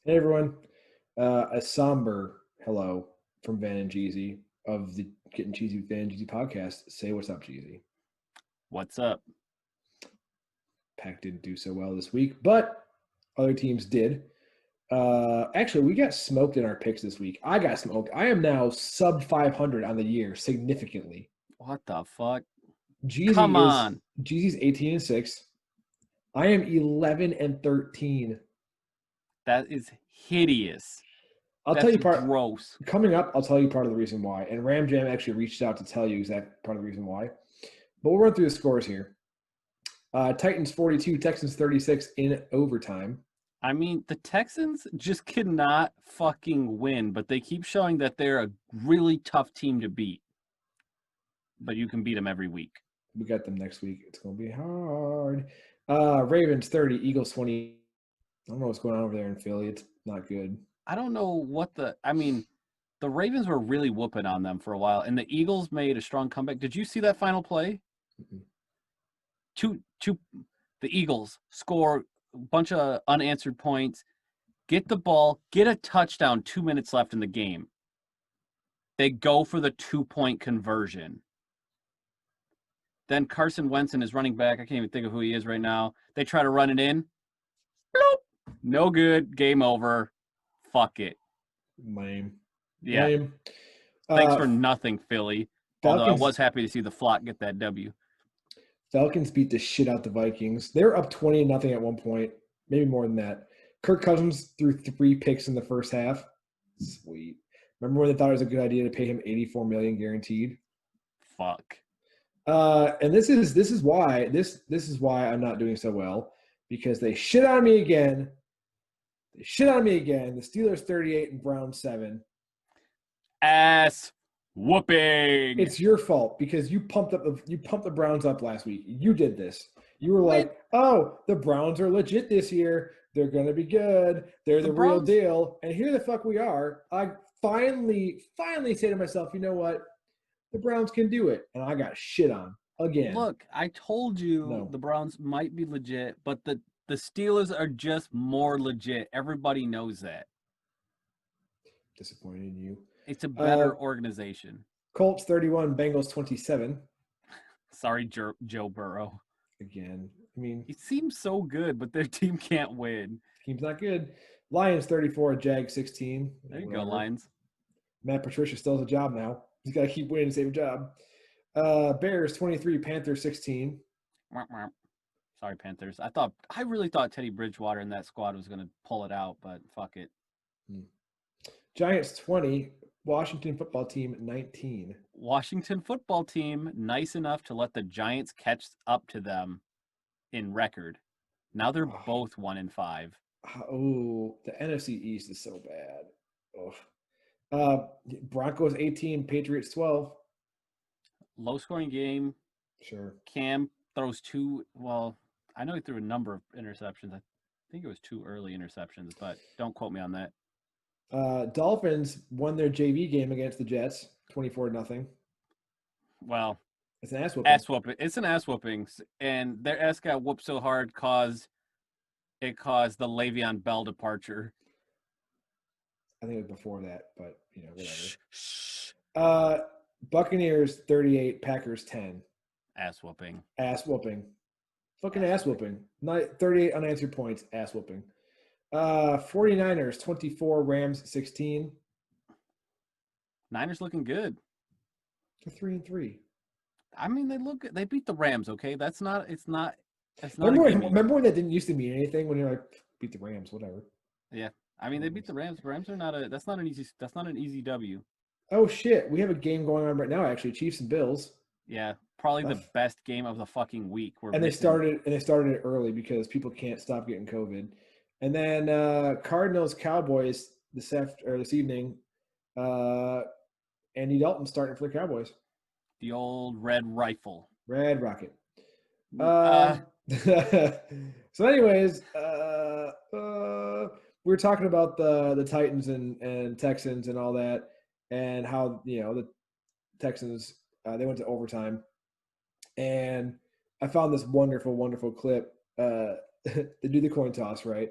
Hey everyone, a somber hello from Van and Cheezy of the Getting Cheesy with Van and Cheezy podcast. Say what's up, Cheesy. What's up? Pack didn't do so well this week, but other teams did. Actually, we got smoked in our picks this week. I got smoked. I am now sub 500 on the year significantly. What the fuck? Jeezy Come is on. Jeezy's 18-6. I am 11-13. That is hideous. I'll tell That's you part gross. coming up. I'll tell you part of the reason why. And Ram Jam actually reached out to tell you exact part of the reason why. But we'll run through the scores here. Titans 42, Texans 36 in overtime. I mean, the Texans just cannot fucking win, but they keep showing that they're a really tough team to beat. But you can beat them every week. We got them next week. It's going to be hard. Ravens 30, Eagles 20. I don't know what's going on over there in Philly. It's not good. I don't know what the Ravens were really whooping on them for a while, and the Eagles made a strong comeback. Did you see that final play? Mm-hmm. The Eagles score a bunch of unanswered points, get the ball, get a touchdown, 2 minutes left in the game. They go for the 2-point conversion. Then Carson Wentz and his running back, I can't even think of who he is right now. They try to run it in. Bloop. No good. Game over. Fuck it. Lame. Yeah. Lame. Thanks for nothing, Philly. Although I Falcons, was happy to see the flock get that W. Falcons beat the shit out the Vikings. They were up 20-0 at one point, maybe more than that. Kirk Cousins threw 3 picks in the first half. Sweet. Remember when they thought it was a good idea to pay him $84 million guaranteed? Fuck. And this is why I'm not doing so well, because they shit on me again. The Steelers 38 and Browns 7. Ass whooping. It's your fault because you pumped the Browns up last week. You did this. You were like, "Oh, the Browns are legit this year. They're gonna be good. They're the real deal." And here the fuck we are. I finally say to myself, you know what? The Browns can do it, and I got shit on again. Look, I told you the Browns might be legit, but the Steelers are just more legit. Everybody knows that. Disappointed in you. It's a better organization. Colts 31, Bengals 27. Sorry, Joe Burrow. Again, I mean, he seems so good, but their team can't win. Team's not good. Lions 34, Jags 16. There you go, Lions. Matt Patricia still has a job now. He's got to keep winning to save a job. Bears 23, Panthers 16. Sorry, Panthers. I really thought Teddy Bridgewater and that squad was going to pull it out, but fuck it. Giants 20, Washington football team 19. Washington football team nice enough to let the Giants catch up to them in record. Now they're both 1-5. Oh, the NFC East is so bad. Broncos 18, Patriots 12. Low scoring game. Sure. Cam throws 2. Well, I know he threw a number of interceptions. I think it was 2 early interceptions, but don't quote me on that. Dolphins won their JV game against the Jets, 24-0. Well, it's an ass whooping. It's an ass whooping, and their ass got whooped so hard it caused the Le'Veon Bell departure. I think it was before that, but whatever. Buccaneers 38, Packers 10. Ass whooping. Fucking ass whooping. 38 unanswered points, ass whooping. 49ers 24, Rams 16. Niners looking good. They're 3-3. I mean, they look good. They beat the Rams, okay? That's not. Remember when that didn't used to mean anything? When you're like, beat the Rams, whatever. Yeah, I mean, they beat the Rams. Rams are not That's not an easy W. Oh shit, we have a game going on right now. Actually, Chiefs and Bills. Yeah, probably the best game of the fucking week. They started it early because people can't stop getting COVID. And then Cardinals Cowboys this evening. Andy Dalton starting for the Cowboys. The old Red Rifle. Red Rocket. So anyways, we were talking about the Titans and Texans and all that, and how the Texans they went to overtime, and I found this wonderful clip. They do the coin toss, right?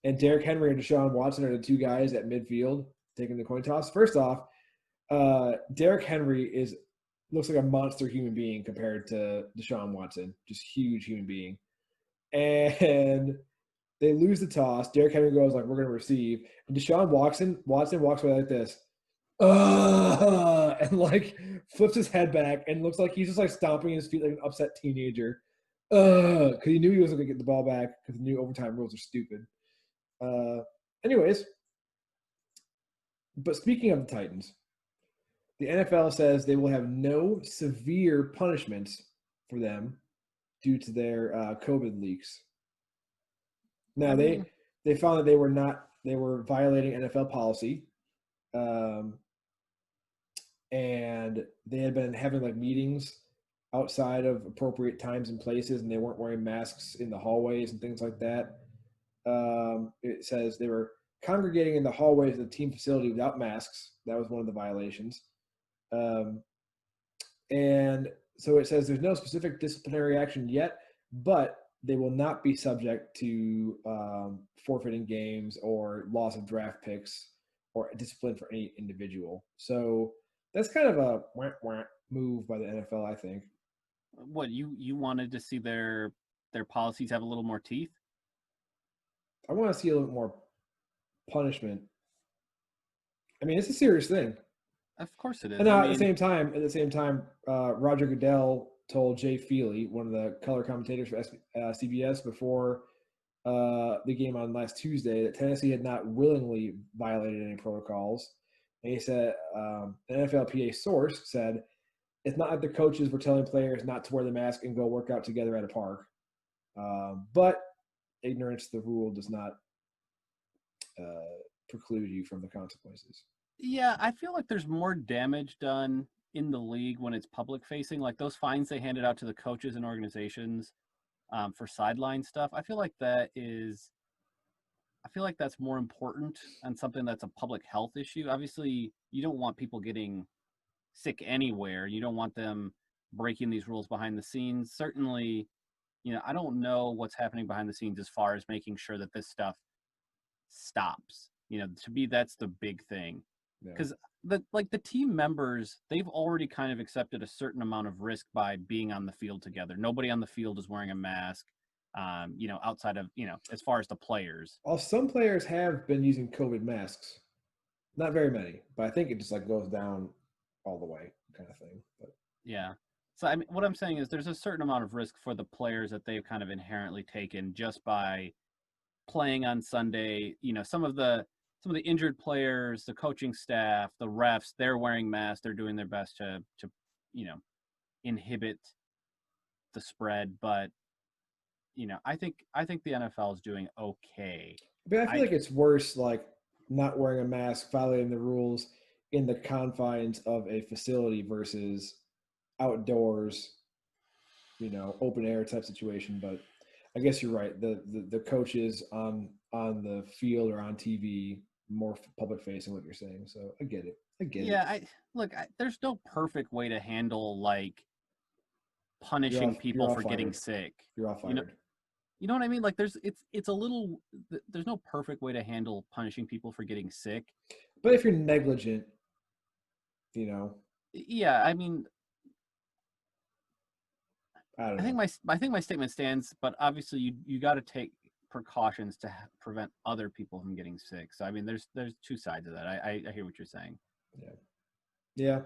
and Derrick Henry and Deshaun Watson are the two guys at midfield taking the coin toss. First off, Derrick Henry looks like a monster human being compared to Deshaun Watson, just huge human being. And they lose the toss. Derrick Henry goes like, "We're going to receive," and Deshaun Watson walks away like this, and like flips his head back and looks like he's just like stomping his feet like an upset teenager, because he knew he wasn't going to get the ball back because the new overtime rules are stupid. Anyways, but speaking of the Titans, the NFL says they will have no severe punishments for them due to their COVID leaks. Now they found that they were violating NFL policy, and they had been having like meetings outside of appropriate times and places, and they weren't wearing masks in the hallways and things like that. It says they were congregating in the hallways of the team facility without masks. That was one of the violations. And so it says there's no specific disciplinary action yet, but they will not be subject to forfeiting games or loss of draft picks or discipline for any individual. So that's kind of a move by the NFL, I think. What, you wanted to see their policies have a little more teeth? I want to see a little more punishment. I mean, it's a serious thing. Of course it is. And at the same time, Roger Goodell told Jay Feely, one of the color commentators for CBS, before the game on last Tuesday, that Tennessee had not willingly violated any protocols. And he said, an NFLPA source said, it's not like the coaches were telling players not to wear the mask and go work out together at a park. But ignorance of the rule does not preclude you from the consequences. Yeah, I feel like there's more damage done in the league when it's public facing, like those fines they handed out to the coaches and organizations for sideline stuff. I feel like that's more important and something that's a public health issue. Obviously, you don't want people getting sick anywhere. You don't want them breaking these rules behind the scenes. Certainly, I don't know what's happening behind the scenes as far as making sure that this stuff stops. To me, that's the big thing. Because the team members, they've already kind of accepted a certain amount of risk by being on the field together. Nobody on the field is wearing a mask, outside of, as far as the players. Well, some players have been using COVID masks. Not very many, but I think it just like goes down all the way kind of thing. But yeah. So, I mean, what I'm saying is there's a certain amount of risk for the players that they've kind of inherently taken just by playing on Sunday. Some of the injured players, the coaching staff, the refs, they're wearing masks. They're doing their best to inhibit the spread. But, I think the NFL is doing okay. But I feel like it's worse, like not wearing a mask, violating the rules in the confines of a facility versus outdoors, open air type situation. But I guess you're right. The coaches on the field or on TV, more public facing, what you're saying. So I get it. Yeah, there's no perfect way to handle like punishing people for getting sick. You're all fired. You know what I mean? Like there's no perfect way to handle punishing people for getting sick. But if you're negligent, Yeah, I mean, I don't know. I think my statement stands, but obviously you got to take precautions to prevent other people from getting sick. So I mean, there's two sides of that. I hear what you're saying. Yeah.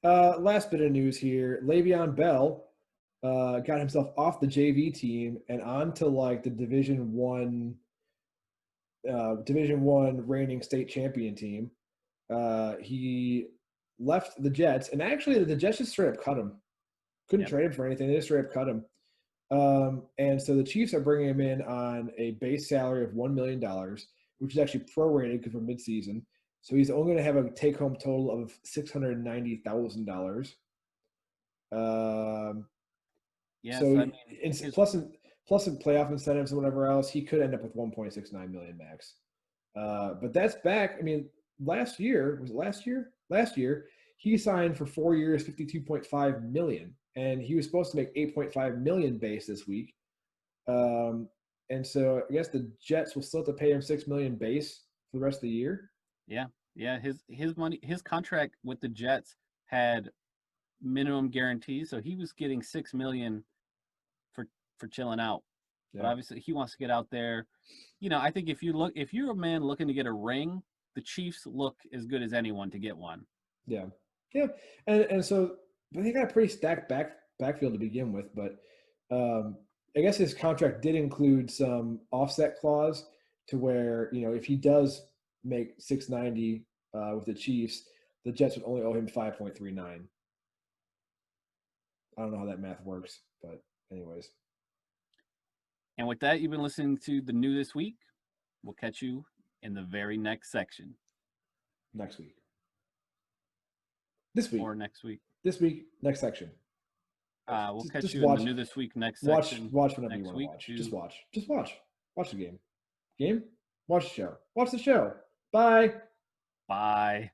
Last bit of news here: Le'Veon Bell got himself off the JV team and onto like the Division One reigning state champion team. He left the Jets, and actually the Jets just straight up cut him. Couldn't trade him for anything. They just straight up cut him. And so the Chiefs are bringing him in on a base salary of $1 million, which is actually prorated because we're midseason. So he's only going to have a take-home total of $690,000. Yeah. So I mean, plus in playoff incentives and whatever else, he could end up with 1.69 million max. But that's back. I mean, last year he signed for 4 years, $52.5 million, and he was supposed to make $8.5 million base this week. And so I guess the Jets will still have to pay him $6 million base for the rest of the year. Yeah. His money, his contract with the Jets had minimum guarantees, so he was getting $6 million for chilling out. Yeah. But obviously, he wants to get out there. I think if you're a man looking to get a ring, the Chiefs look as good as anyone to get one. Yeah, and so they got a pretty stacked backfield to begin with, but I guess his contract did include some offset clause to where if he does make 690 with the Chiefs, the Jets would only owe him 5.39. I don't know how that math works, but anyways. And with that, you've been listening to the New This Week. We'll catch you in the very next section. Next week. This week. Or next week. This week, next section. We'll catch you in the New This Week next section. Watch whenever you want to watch. Just watch. Just watch. Watch the game. Watch the show. Watch the show. Bye. Bye.